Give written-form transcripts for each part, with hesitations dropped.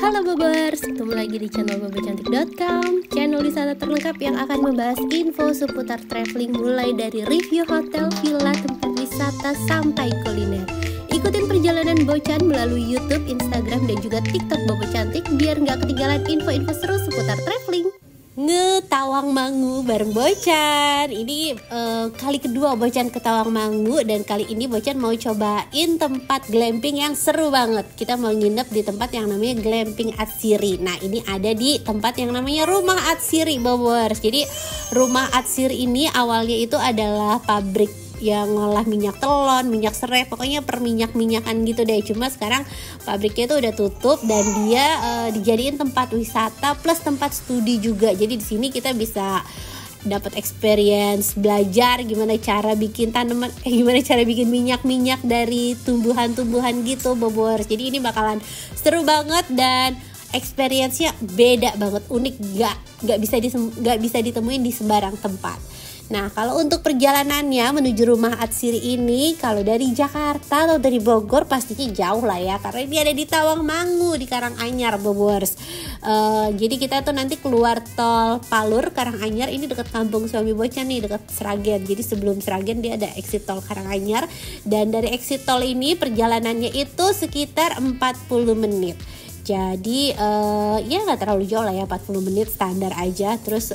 Halo Bobers, ketemu lagi di channel bobocantik.com, channel wisata terlengkap yang akan membahas info seputar traveling mulai dari review hotel, villa, tempat wisata sampai kuliner. Ikutin perjalanan Bocan melalui YouTube, Instagram, dan juga TikTok Bobo Cantik biar nggak ketinggalan info-info seru seputar traveling. Tawangmangu bareng Bocan. Ini kali kedua Bocan ke Tawangmangu, dan kali ini Bocan mau cobain tempat glamping yang seru banget. Kita mau nginep di tempat yang namanya Glamping Atsiri. Nah, ini ada di tempat yang namanya Rumah Atsiri, Bobers. Jadi Rumah Atsiri ini awalnya itu adalah pabrik yang ngolah minyak telon, minyak serai, pokoknya perminyak-minyakan gitu deh. Cuma sekarang pabriknya itu udah tutup dan dia dijadiin tempat wisata plus tempat studi juga. Jadi di sini kita bisa dapat experience, belajar gimana cara bikin tanaman, gimana cara bikin minyak-minyak dari tumbuhan-tumbuhan gitu, Bobor. Jadi ini bakalan seru banget dan experience-nya beda banget, unik, nggak bisa ditemuin di sembarang tempat. Nah, kalau untuk perjalanannya menuju Rumah Atsiri ini, kalau dari Jakarta atau dari Bogor pastinya jauh lah ya, karena ini ada di Tawangmangu di Karanganyar, Bobors. Jadi kita tuh nanti keluar tol Palur Karanganyar, ini dekat kampung suami Bocan nih, dekat Sragen. Jadi sebelum Sragen dia ada exit tol Karanganyar, dan dari exit tol ini perjalanannya itu sekitar 40 menit. Jadi ya nggak terlalu jauh lah ya, 40 menit standar aja. Terus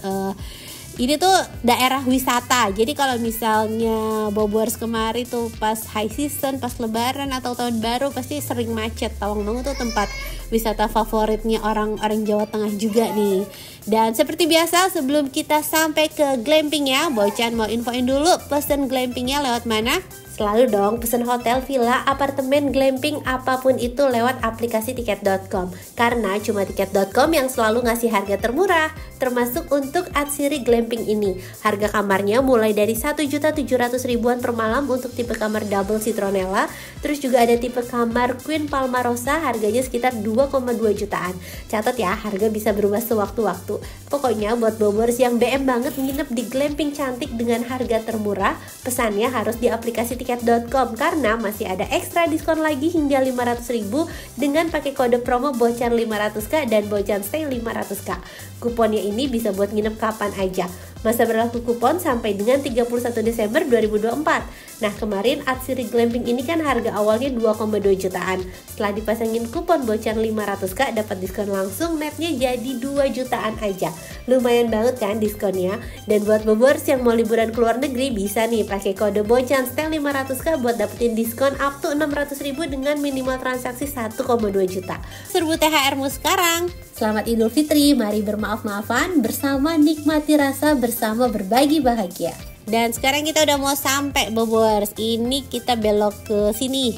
ini tuh daerah wisata. Jadi kalau misalnya Bobors kemari tuh pas high season, pas lebaran atau tahun baru, pasti sering macet. Tawangmangu tuh tempat wisata favoritnya orang-orang Jawa Tengah juga nih. Dan seperti biasa sebelum kita sampai ke glampingnya, Bocan mau infoin dulu pesen glampingnya lewat mana? Selalu dong pesen hotel, villa, apartemen, glamping, apapun itu lewat aplikasi tiket.com. Karena cuma tiket.com yang selalu ngasih harga termurah, termasuk untuk Atsiri Glamping ini. Harga kamarnya mulai dari 1.700.000-an per malam untuk tipe kamar double citronella. Terus juga ada tipe kamar Queen Palmarosa, harganya sekitar 2,2 jutaan. Catat ya, harga bisa berubah sewaktu-waktu. Pokoknya buat Bobors yang BM banget nginep di glamping cantik dengan harga termurah, pesannya harus di aplikasi tiket.com karena masih ada ekstra diskon lagi hingga 500.000 dengan pakai kode promo Bocan 500k dan Bocan Stay 500k. Kuponnya ini bisa buat nginep kapan aja. Masa berlaku kupon sampai dengan 31 Desember 2024. Nah, kemarin Atsiri Glamping ini kan harga awalnya 2,2 jutaan. Setelah dipasangin kupon Bocan 500k dapat diskon langsung, netnya jadi 2 jutaan aja. Lumayan banget kan diskonnya. Dan buat Bobors yang mau liburan ke luar negeri bisa nih pakai kode Bocan Stay 500k buat dapetin diskon up to 600.000 dengan minimal transaksi 1,2 juta. Serbu THR-mu sekarang. Selamat Idul Fitri, mari bermaaf-maafan bersama, nikmati rasa bersama, berbagi bahagia. Dan sekarang kita udah mau sampai, Bobors. Ini kita belok ke sini.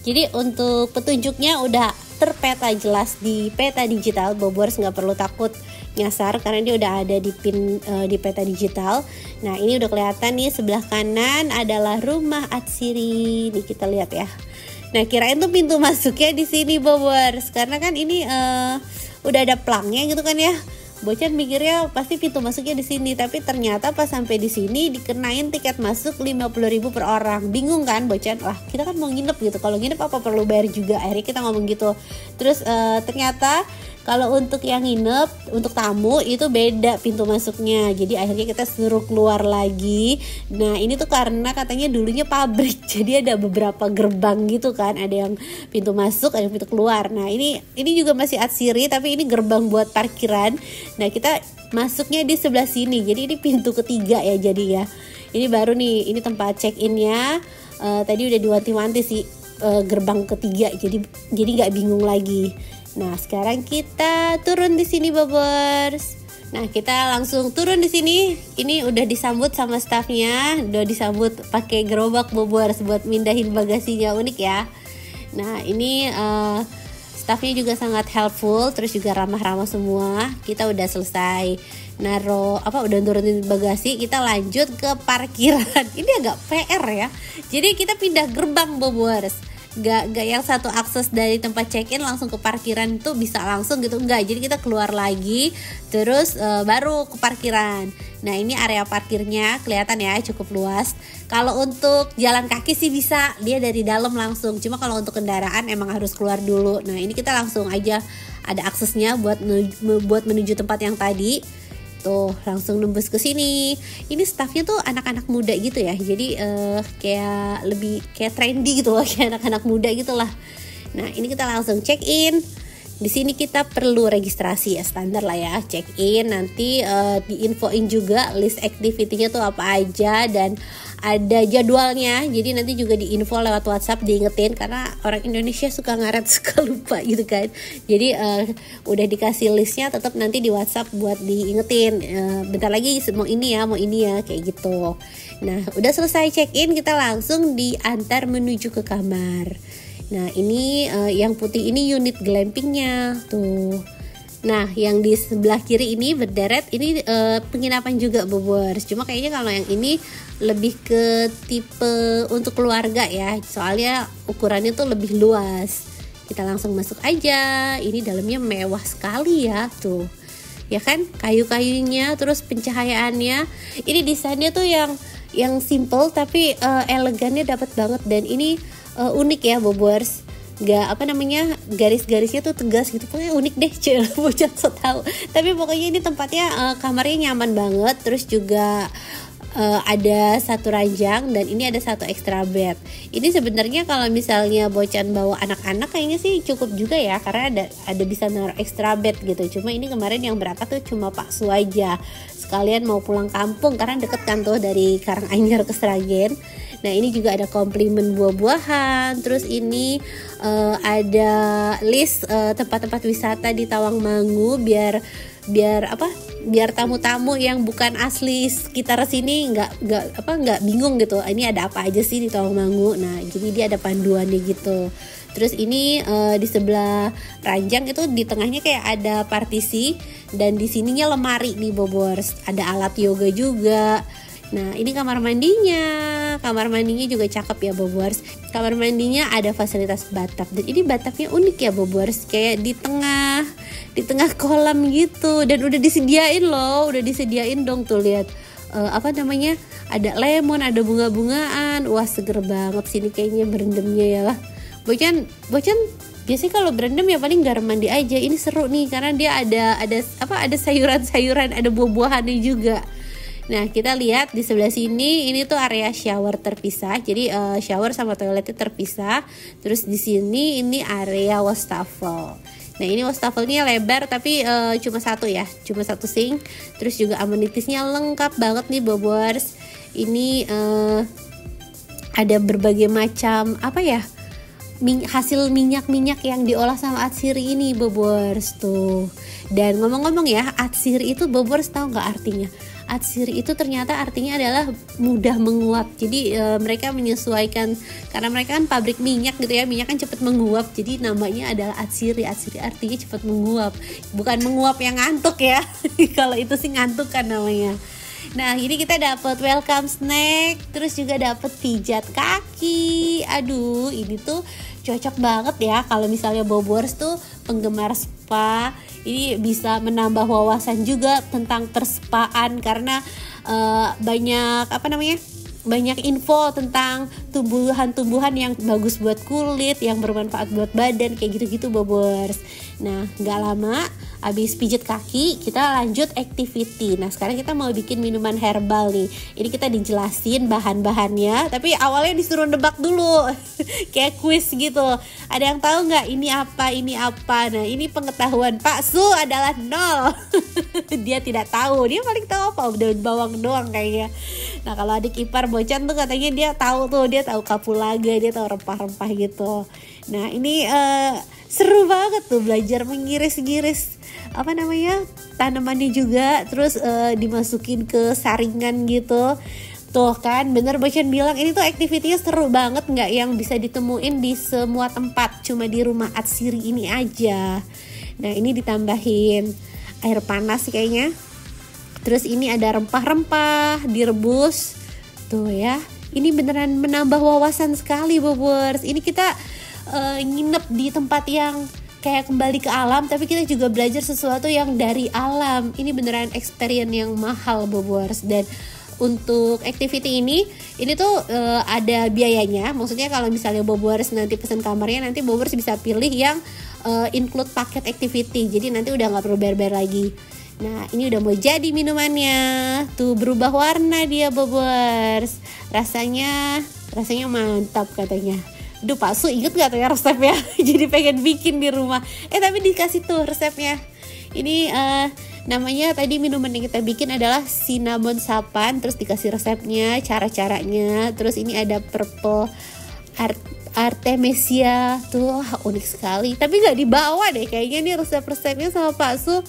Jadi untuk petunjuknya udah terpeta jelas di peta digital, Bobors nggak perlu takut nyasar karena dia udah ada di pin di peta digital. Nah, ini udah kelihatan nih, sebelah kanan adalah Rumah Atsiri. Nih kita lihat ya. Nah, kirain tuh pintu masuknya di sini, Bobors, karena kan ini udah ada plangnya gitu kan ya. Bocan mikirnya pasti pintu masuknya di sini, tapi ternyata pas sampai di sini dikenain tiket masuk 50.000 per orang. Bingung kan Bocan? Wah, kita kan mau nginep gitu. Kalau nginep apa perlu bayar juga? Akhirnya kita ngomong gitu. Terus ternyata kalau untuk yang nginep, untuk tamu itu beda pintu masuknya. Jadi akhirnya kita suruh keluar lagi. Nah, ini tuh karena katanya dulunya pabrik. Jadi ada beberapa gerbang gitu kan. Ada yang pintu masuk, ada yang pintu keluar. Nah, ini juga masih Atsiri, tapi ini gerbang buat parkiran. Nah, kita masuknya di sebelah sini. Jadi ini pintu ketiga ya jadi ya. Ini baru nih, ini tempat check-innya. Tadi udah diwanti-wanti sih gerbang ketiga. Jadi nggak bingung lagi. Nah, sekarang kita turun di sini, Bobors. Nah, kita langsung turun di sini. Ini udah disambut sama staffnya, udah disambut pakai gerobak, Bobors, buat mindahin bagasinya, unik ya. Nah, ini staffnya juga sangat helpful, terus juga ramah-ramah semua. Kita udah selesai udah turunin bagasi, kita lanjut ke parkiran. Ini agak PR ya. Jadi kita pindah gerbang, Bobors. Nggak yang satu akses dari tempat check-in langsung ke parkiran tuh bisa langsung gitu, enggak. Jadi kita keluar lagi terus baru ke parkiran. Nah ini area parkirnya kelihatan ya, cukup luas. Kalau untuk jalan kaki sih bisa, dia dari dalam langsung. Cuma kalau untuk kendaraan emang harus keluar dulu. Nah ini kita langsung aja ada aksesnya buat menuju tempat yang tadi. Tuh langsung nembus ke sini. Ini staffnya tuh anak-anak muda gitu ya. Jadi kayak lebih kayak trendy gitu loh, kayak anak-anak muda gitulah. Nah ini kita langsung check in. Di sini kita perlu registrasi ya, standar lah ya, check in. Nanti diinfoin juga list activity-nya tuh apa aja dan ada jadwalnya. Jadi nanti juga diinfo lewat WhatsApp, diingetin karena orang Indonesia suka ngaret, suka lupa gitu kan. Jadi udah dikasih listnya, tetap nanti di WhatsApp buat diingetin. Bentar lagi mau ini ya kayak gitu. Nah udah selesai check in, kita langsung diantar menuju ke kamar. Nah ini yang putih ini unit glampingnya tuh. Nah yang di sebelah kiri ini berderet ini penginapan juga Bobors. Cuma kayaknya kalau yang ini lebih ke tipe untuk keluarga ya, soalnya ukurannya tuh lebih luas. Kita langsung masuk aja. Ini dalamnya mewah sekali ya tuh, ya kan, kayu-kayunya, terus pencahayaannya. Ini desainnya tuh yang simple tapi elegannya dapat banget. Dan ini unik ya Bobors, garis-garisnya tuh tegas gitu, pokoknya unik deh bocah so tahu. Tapi pokoknya ini tempatnya kamarnya nyaman banget, terus juga ada satu ranjang dan ini ada satu extra bed. Ini sebenarnya kalau misalnya bocan bawa anak-anak kayaknya sih cukup juga ya, karena ada bisa naruh extra bed gitu. Cuma ini kemarin yang berangkat tuh cuma Pak Su aja, sekalian mau pulang kampung karena deket kan tuh dari Karanganyar ke Sragen. Nah ini juga ada komplimen buah-buahan. Terus ini ada list tempat-tempat wisata di Tawangmangu biar tamu-tamu yang bukan asli sekitar sini nggak bingung gitu. Ini ada apa aja sih di Tawangmangu. Nah jadi dia ada panduannya gitu. Terus ini di sebelah ranjang itu di tengahnya kayak ada partisi dan di sininya lemari nih Bobors. Ada alat yoga juga. Nah ini kamar mandinya juga cakep ya Bobors. Kamar mandinya ada fasilitas bathtub dan ini bathtubnya unik ya Bobors, kayak di tengah kolam gitu. Dan udah disediain dong tuh, lihat ada lemon, ada bunga-bungaan. Wah seger banget sini kayaknya berendamnya ya. Bocan biasanya kalau berendam ya paling garam mandi aja. Ini seru nih karena dia ada sayuran-sayuran, ada buah-buahannya juga. Nah kita lihat di sebelah sini, ini tuh area shower terpisah. Jadi shower sama toiletnya terpisah. Terus di sini ini area wastafel. Nah ini wastafelnya lebar tapi cuma satu sink. Terus juga amenitiesnya lengkap banget nih Bobors. Ini ada berbagai macam hasil minyak-minyak yang diolah sama atsiri ini Bobors tuh. Dan ngomong-ngomong ya, atsiri itu Bobors tahu nggak artinya? Atsiri itu ternyata artinya adalah mudah menguap. Jadi mereka menyesuaikan, karena mereka kan pabrik minyak gitu ya, minyak kan cepat menguap. Jadi namanya adalah atsiri. Atsiri artinya cepat menguap, bukan menguap yang ngantuk ya. Kalau itu sih ngantuk kan namanya. Nah ini kita dapat welcome snack, terus juga dapat pijat kaki. Aduh ini tuh cocok banget ya kalau misalnya Bobors tuh penggemar spa. Ini bisa menambah wawasan juga tentang perspaan karena banyak info tentang tumbuhan-tumbuhan yang bagus buat kulit, yang bermanfaat buat badan, kayak gitu-gitu Bobors. Nah gak lama abis pijat kaki kita lanjut activity. Nah sekarang kita mau bikin minuman herbal nih. Ini kita dijelasin bahan-bahannya, tapi awalnya disuruh nebak dulu kayak quiz gitu. Ada yang tahu nggak ini apa? Nah ini pengetahuan Pak Su adalah 0. Dia tidak tahu, dia paling tahu apa daun bawang doang kayaknya. Nah kalau adik ipar Bocan tuh katanya dia tahu kapulaga, dia tahu rempah-rempah gitu. Nah ini seru banget tuh belajar mengiris-giris tanamannya juga, terus dimasukin ke saringan gitu. Tuh kan bener Bocan bilang ini tuh aktivitinya seru banget, nggak yang bisa ditemuin di semua tempat, cuma di rumah atsiri ini aja. Nah ini ditambahin air panas kayaknya. Terus ini ada rempah-rempah direbus. Tuh ya, ini beneran menambah wawasan sekali Bobors. Ini kita nginep di tempat yang kayak kembali ke alam, tapi kita juga belajar sesuatu yang dari alam. Ini beneran experience yang mahal Bobors. Dan untuk activity ini tuh ada biayanya. Maksudnya kalau misalnya Bobors nanti pesan kamarnya, nanti Bobors bisa pilih yang include paket activity. Jadi nanti udah nggak perlu bayar-bayar lagi. Nah ini udah mau jadi minumannya. Tuh berubah warna dia Bobors. Rasanya mantap katanya. Duh Pak Su inget gak tuh ya resepnya? Jadi pengen bikin di rumah. Tapi dikasih tuh resepnya. Ini namanya tadi minuman yang kita bikin adalah cinnamon sapan. Terus dikasih resepnya, cara-caranya. Terus ini ada purple artemisia. Tuh unik sekali. Tapi gak dibawa deh kayaknya nih resep-resepnya sama Pak Su.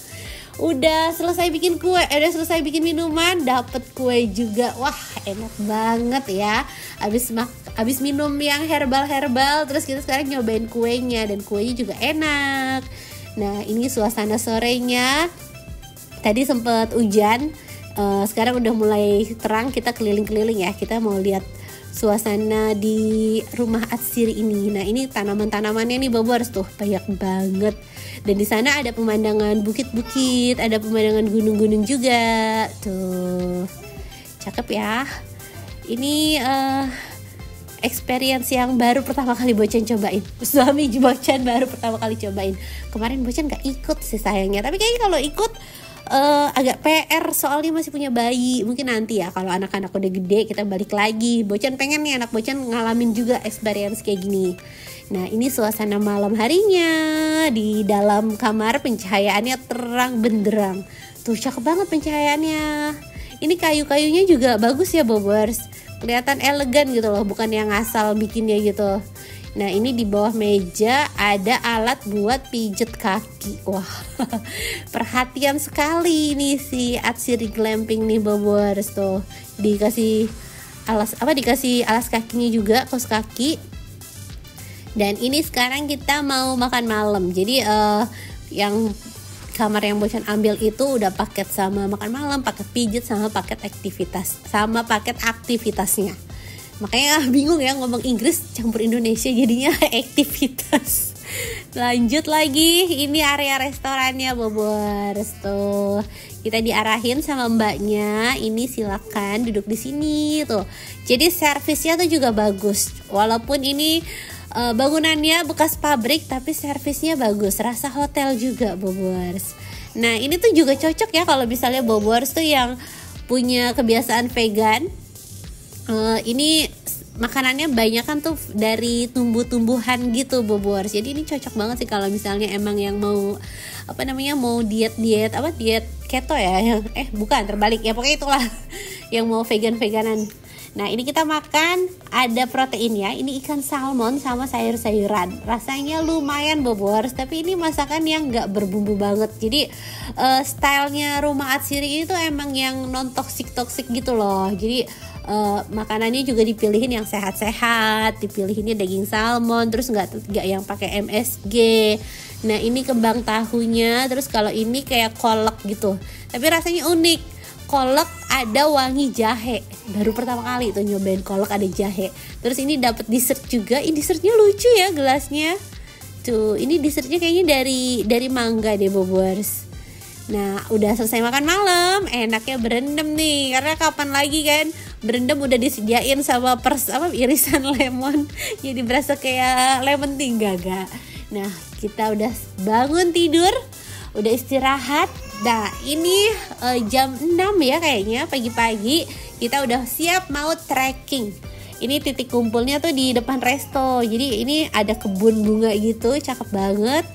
Udah selesai bikin kue, udah selesai bikin minuman, dapet kue juga. Wah enak banget ya. Abis minum yang herbal, terus kita sekarang nyobain kuenya, dan kuenya juga enak. Nah ini suasana sorenya. Tadi sempet hujan, sekarang udah mulai terang. Kita keliling-keliling ya, kita mau lihat suasana di rumah Atsiri ini. Nah ini tanaman-tanamannya nih Bobors tuh banyak banget. Dan di sana ada pemandangan bukit-bukit, ada pemandangan gunung-gunung juga. Tuh, cakep ya. Ini experience yang baru pertama kali Bocan cobain. Suami Bocan baru pertama kali cobain. Kemarin Bocan gak ikut sih sayangnya. Tapi kayaknya kalau ikut agak PR, soalnya masih punya bayi. Mungkin nanti ya kalau anak-anak udah gede kita balik lagi. Bocan pengen nih anak Bocan ngalamin juga experience kayak gini. Nah ini suasana malam harinya. Di dalam kamar pencahayaannya terang benderang. Tuh cakep banget pencahayaannya. Ini kayu-kayunya juga bagus ya Bobors. Kelihatan elegan gitu loh, bukan yang asal bikinnya gitu. Nah ini di bawah meja ada alat buat pijet kaki. Wah perhatian sekali nih si Atsiri Glamping nih Bobors. Tuh dikasih alas kakinya juga, kaos kaki. Dan ini sekarang kita mau makan malam. Jadi yang kamar yang Bocan ambil itu udah paket sama makan malam, paket pijet sama paket aktivitas, sama paket aktivitasnya. Makanya bingung ya ngomong Inggris campur Indonesia jadinya aktivitas. Lanjut lagi, ini area restorannya Bobors. Tuh kita diarahin sama mbaknya. Ini silakan duduk di sini tuh. Jadi servisnya tuh juga bagus. Walaupun ini bangunannya bekas pabrik, tapi servisnya bagus, rasa hotel juga Bobors. Nah ini tuh juga cocok ya kalau misalnya Bobors tuh yang punya kebiasaan vegan. Ini makanannya banyak kan tuh dari tumbuh-tumbuhan gitu Bobors. Jadi ini cocok banget sih kalau misalnya emang yang mau mau diet keto ya. Bukan, terbalik ya, pokoknya itulah yang mau veganan. Nah ini kita makan ada protein ya. Ini ikan salmon sama sayur-sayuran. Rasanya lumayan Bobors, tapi ini masakan yang gak berbumbu banget. Jadi stylenya rumah Atsiri ini tuh emang yang non toksik gitu loh. Jadi makanannya juga dipilihin yang sehat-sehat, dipilihinnya daging salmon, terus nggak yang pakai MSG. Nah ini kembang tahunya, terus kalau ini kayak kolak gitu, tapi rasanya unik. Kolak ada wangi jahe, baru pertama kali tuh nyobain kolak ada jahe. Terus ini dapat dessert juga. Ini dessertnya lucu ya gelasnya. Tuh ini dessertnya kayaknya dari mangga deh Bobors. Nah udah selesai makan malam, enaknya berendam nih. Karena kapan lagi kan berendam udah disediain sama irisan lemon. Jadi berasa kayak lemon tea gak. Nah kita udah bangun tidur, udah istirahat. Nah ini jam 6 ya kayaknya, pagi-pagi kita udah siap mau trekking. Ini titik kumpulnya tuh di depan resto. Jadi ini ada kebun bunga gitu, cakep banget.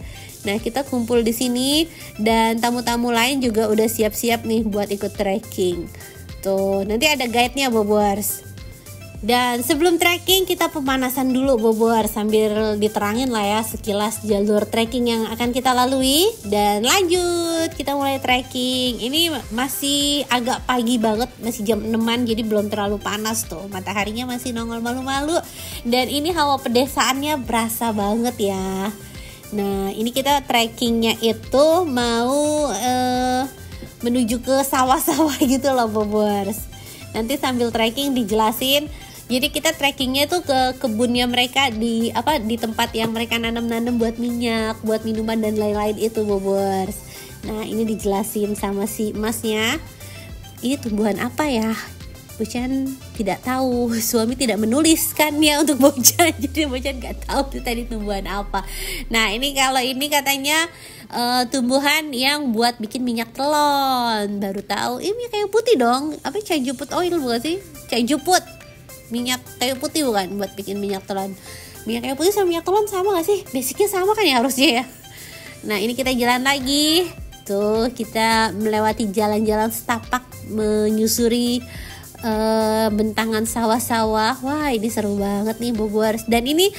Nah kita kumpul di sini dan tamu-tamu lain juga udah siap-siap nih buat ikut trekking. Tuh nanti ada guide-nya Bobors. Dan sebelum trekking kita pemanasan dulu Bobors, sambil diterangin lah ya sekilas jalur trekking yang akan kita lalui. Dan lanjut kita mulai trekking. Ini masih agak pagi banget, masih jam 6-an, jadi belum terlalu panas tuh. Mataharinya masih nongol malu-malu. Dan ini hawa pedesaannya berasa banget ya. Nah ini kita trekkingnya itu mau menuju ke sawah-sawah gitu loh Bobors. Nanti sambil trekking dijelasin Jadi kita trekkingnya tuh ke kebunnya mereka di tempat yang mereka nanam-nanam buat minyak, buat minuman dan lain-lain itu Bobers. Nah ini dijelasin sama si masnya, ini tumbuhan apa ya? Bocan tidak tahu, suami tidak menuliskannya untuk Bocan, jadi Bocan nggak tahu itu tadi tumbuhan apa. Nah ini kalau ini katanya tumbuhan yang buat bikin minyak telon. Baru tahu, ini minyak kayu putih dong. Apa Cajuput oil bukan sih? Cajuput, minyak kayu putih bukan buat bikin minyak telon. Minyak kayu putih sama minyak telon sama gak sih? Basicnya sama kan ya harusnya ya. Nah ini kita jalan lagi. Tuh kita melewati jalan-jalan setapak menyusuri bentangan sawah-sawah. Wah ini seru banget nih Bogor. Dan ini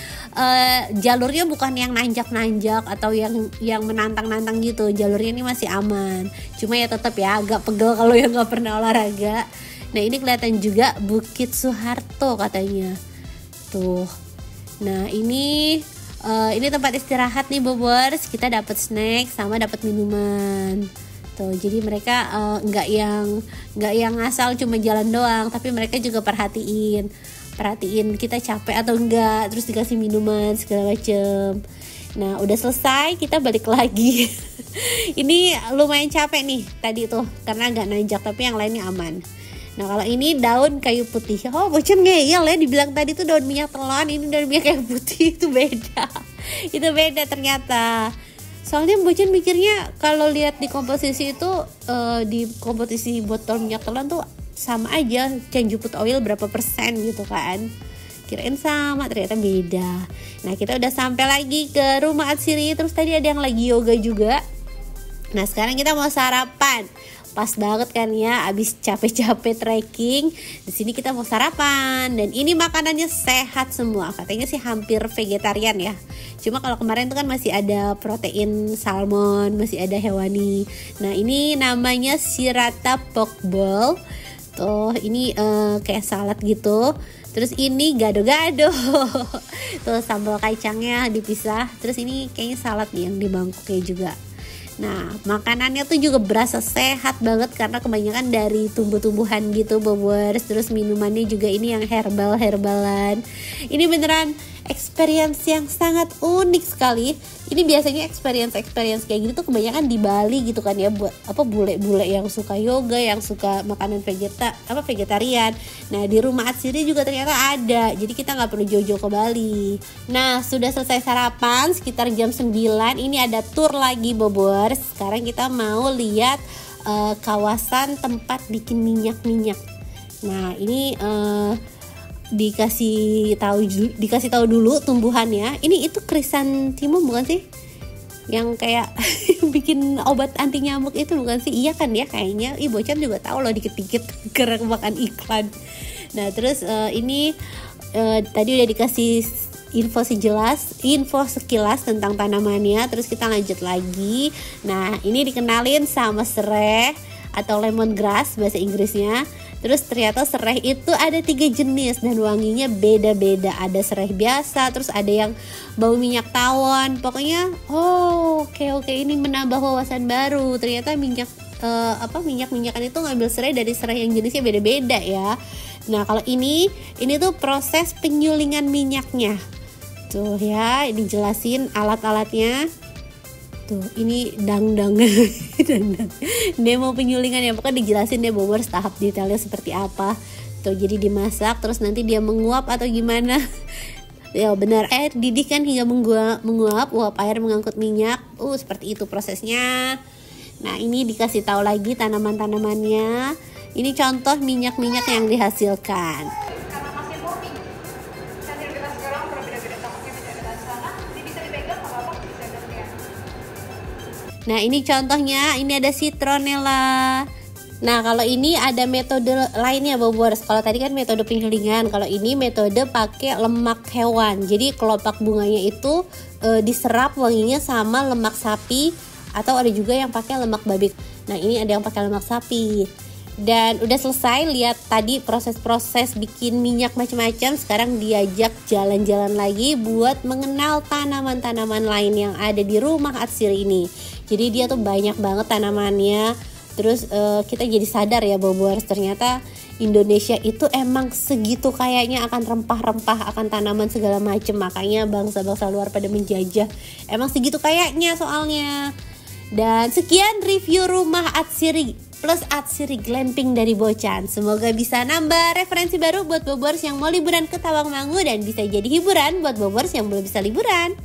jalurnya bukan yang nanjak-nanjak atau yang menantang-nantang gitu. Jalurnya ini masih aman. Cuma ya tetap ya agak pegel kalau yang nggak pernah olahraga. Nah ini kelihatan juga Bukit Soeharto katanya. Tuh. Nah ini tempat istirahat nih Bogor. Kita dapat snack sama dapat minuman. Tuh, jadi mereka nggak yang asal cuma jalan doang, tapi mereka juga perhatiin kita capek atau enggak, terus dikasih minuman segala macem. Nah udah selesai kita balik lagi. Ini lumayan capek nih tadi tuh karena agak nanjak, tapi yang lainnya aman. Nah kalau ini daun kayu putih. Oh Bocan ngeyel ya, dibilang tadi tuh daun minyak telon, ini daun minyak kayu putih. Itu beda ternyata. Soalnya Bocan mikirnya kalau lihat di komposisi itu di komposisi botol minyak telon tuh sama aja, Cajuput oil berapa persen gitu kan. Kirain sama, ternyata beda. Nah kita udah sampai lagi ke rumah Atsiri. Terus tadi ada yang lagi yoga juga. Nah sekarang kita mau sarapan. Pas banget kan ya, abis capek-capek trekking. Di sini kita mau sarapan dan ini makanannya sehat semua. Katanya sih hampir vegetarian ya. Cuma kalau kemarin tuh kan masih ada protein salmon, masih ada hewani. Nah ini namanya Shirata Pork Bowl. Tuh ini kayak salad gitu. Terus ini gado-gado. Tuh sambal kacangnya dipisah. Terus ini kayaknya salad nih yang di mangkoknya juga. Nah makanannya tuh juga berasa sehat banget karena kebanyakan dari tumbuh-tumbuhan gitu Bobers. Terus minumannya juga ini yang herbalan. Ini beneran experience yang sangat unik sekali. Ini biasanya experience kayak gitu tuh kebanyakan di Bali gitu kan ya, buat bule-bule yang suka yoga, yang suka makanan vegetarian. Nah di rumah Atsiri juga ternyata ada, jadi kita nggak perlu jauh-jauh ke Bali. Nah sudah selesai sarapan sekitar jam 9. Ini ada tour lagi Bobor. Sekarang kita mau lihat kawasan tempat bikin minyak. Nah ini dikasih tahu dulu tumbuhannya. Ini itu krisantemum bukan sih? Yang kayak bikin obat anti nyamuk itu bukan sih? Iya kan ya kayaknya. Bocan juga tahu loh dikit-dikit karena makan iklan. Nah terus ini tadi udah dikasih info sekilas tentang tanamannya. Terus kita lanjut lagi. Nah ini dikenalin sama serai atau lemongrass bahasa Inggrisnya. Terus ternyata serai itu ada 3 jenis dan wanginya beda-beda. Ada serai biasa, terus ada yang bau minyak tawon. Pokoknya oke, ini menambah wawasan baru. Ternyata minyak-minyakan itu ngambil serai dari serai yang jenisnya beda-beda ya. Nah kalau ini tuh proses penyulingan minyaknya. Tuh ya, dijelasin alat-alatnya. Tuh ini dang demo penyulingan ya, pokoknya dijelasin deh Bogor tahap detailnya seperti apa. Tuh jadi dimasak terus nanti dia menguap atau gimana. Ya benar, air didih kan hingga menguap, uap air mengangkut minyak. Seperti itu prosesnya. Nah ini dikasih tahu lagi tanaman-tanamannya. Ini contoh minyak-minyak yang dihasilkan. Nah ini contohnya, ini ada citronella. Nah kalau ini ada metode lainnya Bobor. Kalau tadi kan metode penyulingan, kalau ini metode pakai lemak hewan. Jadi kelopak bunganya itu diserap wanginya sama lemak sapi, atau ada juga yang pakai lemak babi. Nah ini ada yang pakai lemak sapi. Dan udah selesai lihat tadi proses-proses bikin minyak macam-macam. Sekarang diajak jalan-jalan lagi buat mengenal tanaman-tanaman lain yang ada di rumah Atsiri ini. Jadi dia tuh banyak banget tanamannya. Terus kita jadi sadar ya Bobor, ternyata Indonesia itu emang segitu kayaknya akan rempah-rempah, akan tanaman segala macam, makanya bangsa-bangsa luar pada menjajah. Emang segitu kayaknya soalnya. Dan sekian review rumah Atsiri plus Atsiri Glamping dari Bocan. Semoga bisa nambah referensi baru buat bobors yang mau liburan ke Tawangmangu dan bisa jadi hiburan buat bobors yang belum bisa liburan.